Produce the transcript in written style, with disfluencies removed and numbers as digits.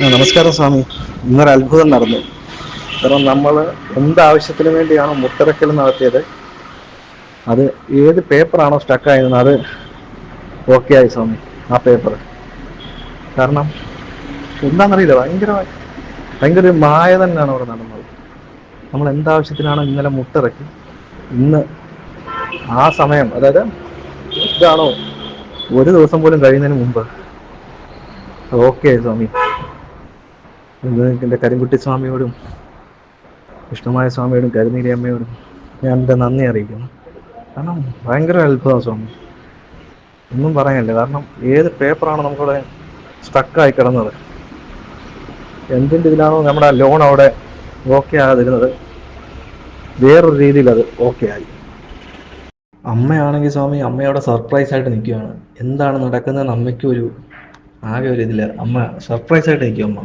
നമസ്കാരം സ്വാമി. ഇന്നൊരു അത്ഭുതം നടന്നു. കാരണം നമ്മൾ എന്താവശ്യത്തിന് വേണ്ടിയാണോ മുട്ടറക്കൽ നടത്തിയത്, അത് ഏത് പേപ്പറാണോ സ്റ്റക്കായിരുന്നത് അത് ഓക്കെ ആയി സ്വാമി. ആ പേപ്പർ കാരണം എന്താണെന്നറിയില്ല, ഭയങ്കര ഒരു മായ തന്നെയാണ് അവിടെ നടന്നത്. നമ്മൾ എന്താവശ്യത്തിനാണോ ഇന്നലെ മുട്ടിറക്കി, ഇന്ന് ആ സമയം, അതായത് ഇതാണോ ഒരു ദിവസം പോലും കഴിയുന്നതിന് മുമ്പ് ഓക്കെ ആയി സ്വാമി. എൻ്റെ കരിങ്കുട്ടി സ്വാമിയോടും വിഷ്ണുമായ സ്വാമിയോടും കരുനീരി അമ്മയോടും ഞാൻ എൻ്റെ നന്ദി അറിയിക്കുന്നു. കാരണം ഭയങ്കര അത്ഭുതം സ്വാമി, ഒന്നും പറയാനില്ല. കാരണം ഏത് പേപ്പറാണ് നമുക്കവിടെ സ്റ്റക്കായി കിടന്നത്, എന്തിൻ്റെ ഇതിലാണോ നമ്മുടെ ലോൺ അവിടെ ഓക്കെ ആകാതിരുന്നത്, വേറൊരു രീതിയിൽ അത് ഓക്കെ ആയി. അമ്മയാണെങ്കിൽ സ്വാമി, അമ്മയോടെ സർപ്രൈസ് ആയിട്ട് നിൽക്കുകയാണ്. എന്താണ് നടക്കുന്നതെന്ന് അമ്മയ്ക്കും ആകെ ഒരു ഇതില്ല. അമ്മ സർപ്രൈസ് ആയിട്ട് നിൽക്കും. അമ്മ